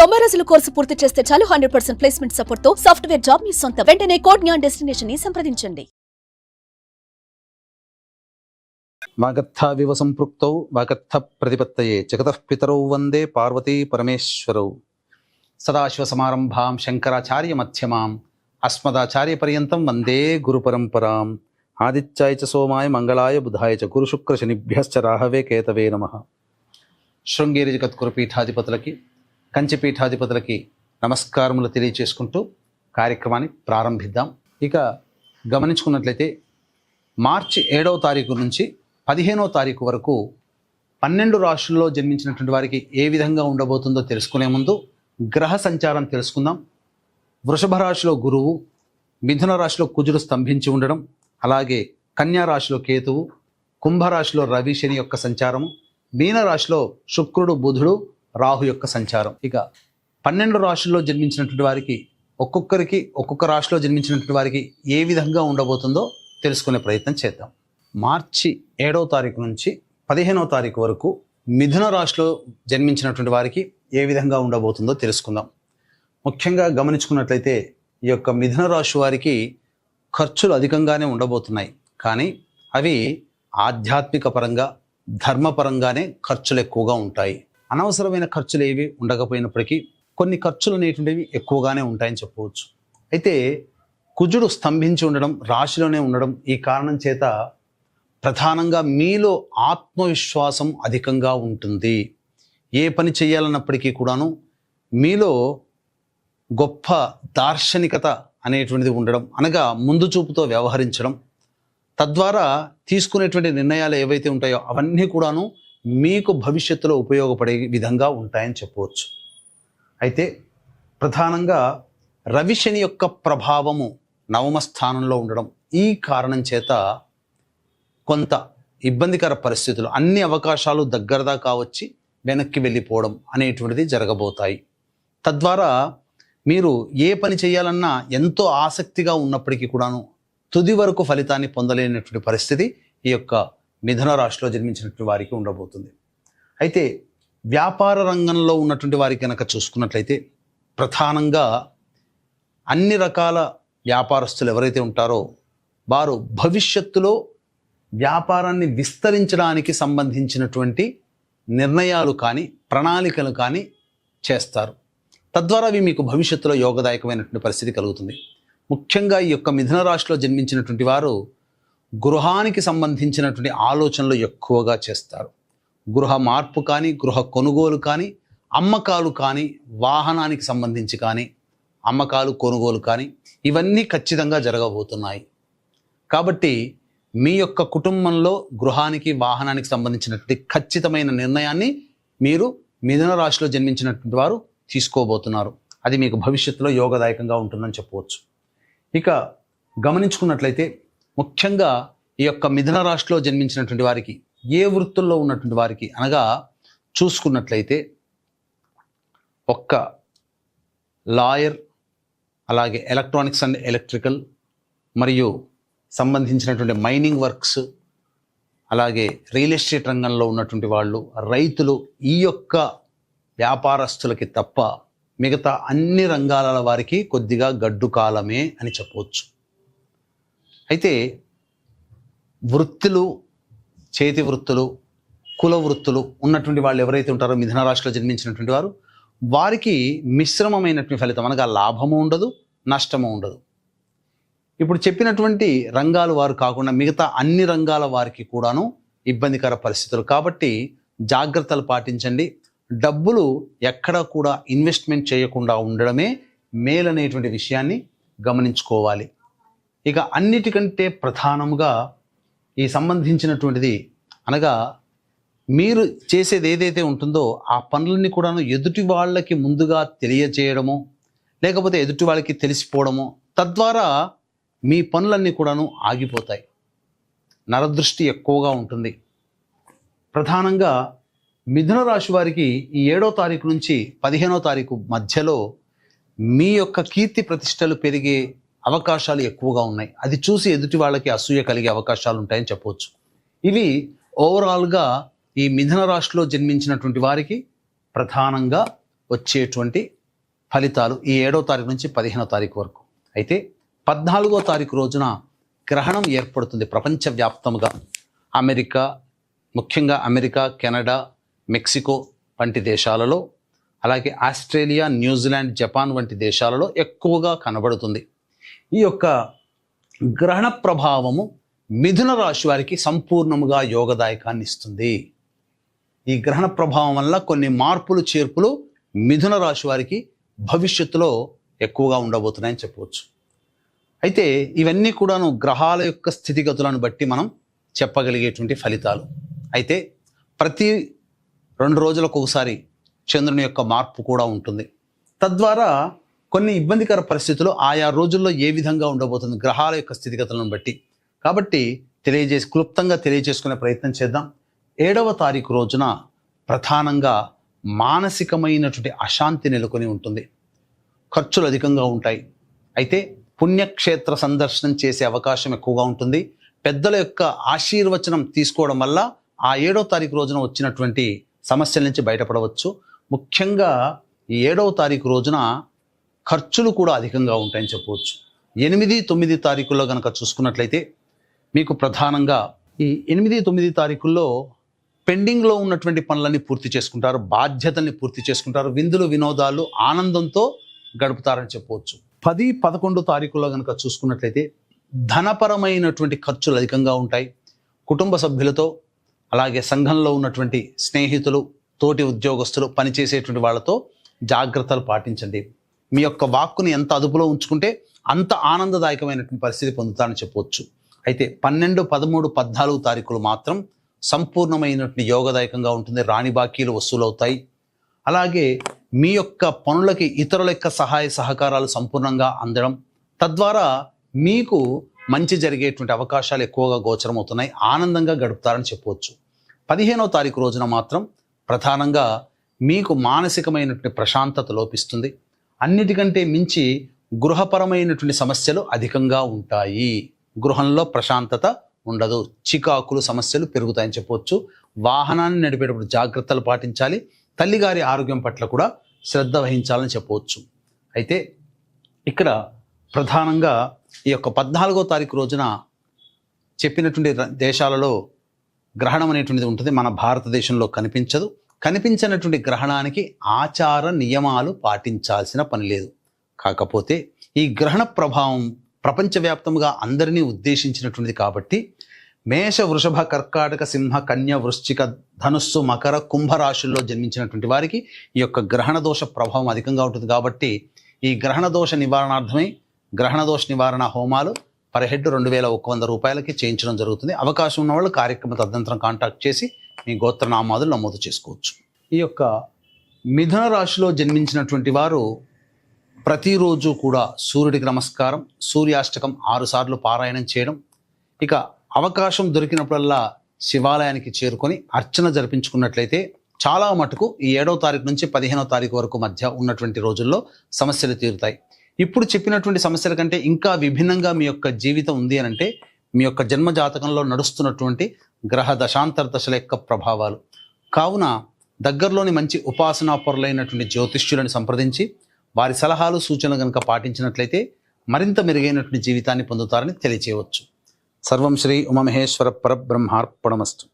90 రోజుల కోర్సు పూర్తి చేస్తే చాలు 100% ప్లేస్మెంట్ సపోర్ట్ తో సాఫ్ట్వేర్ జాబ్ మీ సొంతం. వెంటనే కోడ్ జ్ఞాన్ డెస్టినేషన్ ని సంప్రదించండి. వాగర్థావివ సంపృక్తౌ వాగర్థ ప్రతిపత్తయే జగతః పితరౌ వందే పార్వతీ పరమేశ్వరౌ. సదాశివ సమారంభాం శంకరాచార్య మధ్యమాం అస్మదాచార్య పర్యంతం వందే గురు పరంపరాం. ఆదిత్యాయ చ సోమాయ మంగళాయ బుధాయ చ గురు శుక్ర శనిభ్యశ్చ రాహవే కేతవే నమః. శృంగేరి జగద్గురు పీఠాధిపతులకి కంచి పీఠాధిపతులకి నమస్కారములు తెలియచేసుకుంటూ కార్యక్రమాన్ని ప్రారంభిద్దాం. ఇక గమనించుకున్నట్లయితే మార్చి 7వ తారీఖు నుంచి 15వ తారీఖు వరకు 12 రాశుల్లో జన్మించినటువంటి వారికి ఏ విధంగా ఉండబోతుందో తెలుసుకునే ముందు గ్రహ సంచారం తెలుసుకుందాం. వృషభ రాశిలో గురువు, మిథున రాశిలో కుజుడు స్తంభించి ఉండడం, అలాగే కన్యా రాశిలో కేతువు, కుంభరాశిలో రవి శని యొక్క సంచారము, మీన రాశిలో శుక్రుడు బుధుడు రాహు యొక్క సంచారం. ఇక 12 రాశుల్లో జన్మించినటువంటి వారికి ఒక్కొక్క రాశిలో జన్మించినటువంటి వారికి ఏ విధంగా ఉండబోతుందో తెలుసుకునే ప్రయత్నం చేద్దాం. మార్చి 7వ తారీఖు నుంచి 15వ తారీఖు వరకు మిథున రాశిలో జన్మించినటువంటి వారికి ఏ విధంగా ఉండబోతుందో తెలుసుకుందాం. ముఖ్యంగా గమనించుకున్నట్లయితే ఈ యొక్క మిథున రాశి వారికి ఖర్చులు అధికంగానే ఉండబోతున్నాయి. కానీ అవి ఆధ్యాత్మిక పరంగా ధర్మపరంగానే ఖర్చులు ఎక్కువగా ఉంటాయి. అనవసరమైన ఖర్చులు ఏవి ఉండకపోయినప్పటికీ కొన్ని ఖర్చులు అనేటువంటివి ఎక్కువగానే ఉంటాయని చెప్పవచ్చు. అయితే కుజుడు స్తంభించి ఉండడం, రాశిలోనే ఉండడం, ఈ కారణం చేత ప్రధానంగా మీలో ఆత్మవిశ్వాసం అధికంగా ఉంటుంది. ఏ పని చేయాలన్నప్పటికీ కూడాను మీలో గొప్ప దార్శనికత అనేటువంటిది ఉండడం, అనగా ముందు చూపుతో వ్యవహరించడం, తద్వారా తీసుకునేటువంటి నిర్ణయాలు ఏవైతే ఉంటాయో అవన్నీ కూడాను మీకు భవిష్యత్తులో ఉపయోగపడే విధంగా ఉంటాయని చెప్పవచ్చు. అయితే ప్రధానంగా రవి శని యొక్క ప్రభావము 9వ స్థానంలో ఉండడం, ఈ కారణం చేత కొంత ఇబ్బందికర పరిస్థితులు, అన్ని అవకాశాలు దగ్గరదా వచ్చి వెనక్కి వెళ్ళిపోవడం అనేటువంటిది జరగబోతాయి. తద్వారా మీరు ఏ పని చేయాలన్నా ఎంతో ఆసక్తిగా ఉన్నప్పటికీ కూడాను తుది వరకు ఫలితాన్ని పొందలేనటువంటి పరిస్థితి ఈ యొక్క మిథున రాశిలో జన్మించినటువంటి వారికి ఉండబోతుంది. అయితే వ్యాపార రంగంలో ఉన్నటువంటి వారికి కనుక చూసుకున్నట్లయితే ప్రధానంగా అన్ని రకాల వ్యాపారస్తులు ఎవరైతే ఉంటారో వారు భవిష్యత్తులో వ్యాపారాన్ని విస్తరించడానికి సంబంధించినటువంటి నిర్ణయాలు కానీ ప్రణాళికలు కానీ చేస్తారు. తద్వారా అవి మీకు భవిష్యత్తులో యోగదాయకమైనటువంటి పరిస్థితి కలుగుతుంది. ముఖ్యంగా ఈ యొక్క మిథున రాశిలో జన్మించినటువంటి వారు గృహానికి సంబంధించినటువంటి ఆలోచనలు ఎక్కువగా చేస్తారు. గృహ మార్పు కానీ, గృహ కొనుగోలు కానీ, అమ్మకాలు కానీ, వాహనానికి సంబంధించి కానీ అమ్మకాలు కొనుగోలు కానీ ఇవన్నీ ఖచ్చితంగా జరగబోతున్నాయి. కాబట్టి మీ యొక్క కుటుంబంలో గృహానికి వాహనానికి సంబంధించినటువంటి ఖచ్చితమైన నిర్ణయాన్ని మీరు మిథున రాశిలో జన్మించినటువంటి వారు తీసుకోబోతున్నారు. అది మీకు భవిష్యత్తులో యోగదాయకంగా ఉంటుందని చెప్పవచ్చు. ఇక గమనించుకున్నట్లయితే ముఖ్యంగా ఈ యొక్క మిథున రాశిలో జన్మించినటువంటి వారికి ఏ వృత్తుల్లో ఉన్నటువంటి వారికి అనగా చూసుకున్నట్లయితే ఒక్క లాయర్, అలాగే ఎలక్ట్రానిక్స్ అండ్ ఎలక్ట్రికల్ మరియు సంబంధించినటువంటి మైనింగ్ వర్క్స్, అలాగే రియల్ ఎస్టేట్ రంగంలో ఉన్నటువంటి వాళ్ళు, రైతులు, ఈ యొక్క వ్యాపారస్తులకి తప్ప మిగతా అన్ని రంగాల వారికి కొద్దిగా గడ్డు కాలమే అని చెప్పవచ్చు. అయితే వృత్తులు, చేతి వృత్తులు, కుల వృత్తులు ఉన్నటువంటి వాళ్ళు ఎవరైతే ఉంటారో మిథున రాశిలో జన్మించినటువంటి వారు, వారికి మిశ్రమమైనటువంటి ఫలితం, అనగా లాభము ఉండదు, నష్టము ఉండదు. ఇప్పుడు చెప్పినటువంటి రంగాలు వారు కాకుండా మిగతా అన్ని రంగాల వారికి కూడాను ఇబ్బందికర పరిస్థితులు. కాబట్టి జాగ్రత్తలు పాటించండి. డబ్బులు ఎక్కడా కూడా ఇన్వెస్ట్మెంట్ చేయకుండా ఉండడమే మేలనేటువంటి విషయాన్ని గమనించుకోవాలి. ఇక అన్నిటికంటే ప్రధానముగా ఈ సంబంధించినటువంటిది, అనగా మీరు చేసేది ఏదైతే ఉంటుందో ఆ పనులన్నీ కూడాను ఎదుటి వాళ్ళకి ముందుగా తెలియజేయడము, లేకపోతే ఎదుటి వాళ్ళకి తెలిసిపోవడము, తద్వారా మీ పనులన్నీ కూడాను ఆగిపోతాయి. నరదృష్టి ఎక్కువగా ఉంటుంది. ప్రధానంగా మిథున రాశి వారికి ఈ 7వ తారీఖు నుంచి 15వ తారీఖు మధ్యలో మీ యొక్క కీర్తి ప్రతిష్టలు పెరిగే అవకాశాలు ఎక్కువగా ఉన్నాయి. అది చూసి ఎదుటి వాళ్ళకి అసూయ కలిగే అవకాశాలు ఉంటాయని చెప్పవచ్చు. ఇవి ఓవరాల్గా ఈ మిథున రాశిలో జన్మించినటువంటి వారికి ప్రధానంగా వచ్చేటువంటి ఫలితాలు ఈ 7వ తారీఖు నుంచి 15వ తారీఖు వరకు. అయితే 14వ తారీఖు రోజున గ్రహణం ఏర్పడుతుంది ప్రపంచవ్యాప్తంగా. అమెరికా, ముఖ్యంగా అమెరికా, కెనడా, మెక్సికో వంటి దేశాలలో, అలాగే ఆస్ట్రేలియా, న్యూజిలాండ్, జపాన్ వంటి దేశాలలో ఎక్కువగా కనబడుతుంది. ఈ యొక్క గ్రహణ ప్రభావము మిథున రాశి వారికి సంపూర్ణముగా యోగదాయకాన్ని ఇస్తుంది. ఈ గ్రహణ ప్రభావం వల్ల కొన్ని మార్పులు చేర్పులు మిథున రాశి వారికి భవిష్యత్తులో ఎక్కువగా ఉండబోతున్నాయని చెప్పవచ్చు. అయితే ఇవన్నీ కూడాను గ్రహాల యొక్క స్థితిగతులను బట్టి మనం చెప్పగలిగేటువంటి ఫలితాలు. అయితే ప్రతి 2 రోజులకు ఒకసారి చంద్రుని యొక్క మార్పు కూడా ఉంటుంది. తద్వారా కొన్ని ఇబ్బందికర పరిస్థితులు ఆయా రోజుల్లో ఏ విధంగా ఉండబోతుంది గ్రహాల యొక్క స్థితిగతులను బట్టి. కాబట్టి క్లుప్తంగా తెలియజేసుకునే ప్రయత్నం చేద్దాం. 7వ తారీఖు రోజున ప్రధానంగా మానసికమైనటువంటి అశాంతి నెలకొని ఉంటుంది. ఖర్చులు అధికంగా ఉంటాయి. అయితే పుణ్యక్షేత్ర సందర్శనం చేసే అవకాశం ఎక్కువగా ఉంటుంది. పెద్దల యొక్క ఆశీర్వచనం తీసుకోవడం వల్ల ఆ 7వ తారీఖు రోజున వచ్చినటువంటి సమస్యల నుంచి బయటపడవచ్చు. ముఖ్యంగా ఈ 7వ తారీఖు రోజున ఖర్చులు కూడా అధికంగా ఉంటాయని చెప్పవచ్చు. 8, 9 తారీఖుల్లో కనుక చూసుకున్నట్లయితే మీకు ప్రధానంగా ఈ 8, 9 తారీఖుల్లో పెండింగ్లో ఉన్నటువంటి పనులన్నీ పూర్తి చేసుకుంటారు, బాధ్యతల్ని పూర్తి చేసుకుంటారు, విందులు వినోదాలు ఆనందంతో గడుపుతారని చెప్పవచ్చు. 10, 11 తారీఖుల్లో కనుక చూసుకున్నట్లయితే ధనపరమైనటువంటి ఖర్చులు అధికంగా ఉంటాయి. కుటుంబ సభ్యులతో, అలాగే సంఘంలో ఉన్నటువంటి స్నేహితులు, తోటి ఉద్యోగస్తులు, పనిచేసేటువంటి వాళ్ళతో జాగ్రత్తలు పాటించండి. మీ యొక్క వాక్కుని ఎంత అదుపులో ఉంచుకుంటే అంత ఆనందదాయకమైనటువంటి పరిస్థితి పొందుతారని చెప్పవచ్చు. అయితే 12, 13, 14 తారీఖులు మాత్రం సంపూర్ణమైనటువంటి యోగదాయకంగా ఉంటుంది. రాణి బాకీలు వసూలవుతాయి. అలాగే మీ యొక్క పనులకి ఇతరుల యొక్క సహాయ సహకారాలు సంపూర్ణంగా అందడం, తద్వారా మీకు మంచి జరిగేటువంటి అవకాశాలు ఎక్కువగా గోచరమవుతున్నాయి. ఆనందంగా గడుపుతారని చెప్పవచ్చు. 15వ తారీఖు రోజున మాత్రం ప్రధానంగా మీకు మానసికమైనటువంటి ప్రశాంతత లోపిస్తుంది. అన్నిటికంటే మించి గృహపరమైనటువంటి సమస్యలు అధికంగా ఉంటాయి. గృహంలో ప్రశాంతత ఉండదు, చికాకులు, సమస్యలు పెరుగుతాయని చెప్పవచ్చు. వాహనాన్ని నడిపేటప్పుడు జాగ్రత్తలు పాటించాలి. తల్లిగారి ఆరోగ్యం పట్ల కూడా శ్రద్ధ వహించాలని చెప్పవచ్చు. అయితే ఇక్కడ ప్రధానంగా ఈ యొక్క 14వ తారీఖు రోజున చెప్పినటువంటి దేశాలలో గ్రహణం అనేటువంటిది ఉంటుంది. మన భారతదేశంలో కనిపించదు. కనిపించినటువంటి గ్రహణానికి ఆచార నియమాలు పాటించాల్సిన పని లేదు. కాకపోతే ఈ గ్రహణ ప్రభావం ప్రపంచవ్యాప్తంగా అందరినీ ఉద్దేశించినటువంటిది కాబట్టి మేష, వృషభ, కర్కాటక, సింహ, కన్య, వృశ్చిక, ధనుస్సు, మకర, కుంభ రాశుల్లో జన్మించినటువంటి వారికి ఈ యొక్క గ్రహణ దోష ప్రభావం అధికంగా ఉంటుంది. కాబట్టి ఈ గ్రహణ దోష నివారణార్థమై గ్రహణ దోష నివారణ హోమాలు పర్ హెడ్ 2100 రూపాయలకి చేయించడం జరుగుతుంది. అవకాశం ఉన్న వాళ్ళు కార్యక్రమ తదనంతరం కాంటాక్ట్ చేసి మీ గోత్రనామాదులు నమోదు చేసుకోవచ్చు. ఈ యొక్క మిథున రాశిలో జన్మించినటువంటి వారు ప్రతిరోజు కూడా సూర్యుడికి నమస్కారం, సూర్యాష్టకం 6 సార్లు పారాయణం చేయడం, ఇక అవకాశం దొరికినప్పుడల్లా శివాలయానికి చేరుకొని అర్చన జరిపించుకున్నట్లయితే చాలా మటుకు ఈ 7వ తారీఖు నుంచి 15వ తారీఖు వరకు మధ్య ఉన్నటువంటి రోజుల్లో సమస్యలు తీరుతాయి. ఇప్పుడు చెప్పినటువంటి సమస్యల కంటే ఇంకా విభిన్నంగా మీ యొక్క జీవితం ఉంది అని అంటే మీ యొక్క జన్మ జాతకంలో నడుస్తున్నటువంటి గ్రహ దశాంతర దశల యొక్క ప్రభావాలు. కావున దగ్గరలోని మంచి ఉపాసనా పరులైనటువంటి జ్యోతిష్యులను సంప్రదించి వారి సలహాలు, సూచనలు కనుక పాటించినట్లయితే మరింత మెరుగైనటువంటి జీవితాన్ని పొందుతారని తెలియచేయవచ్చు. సర్వం శ్రీ ఉమామహేశ్వర పరబ్రహ్మార్పణమస్తు.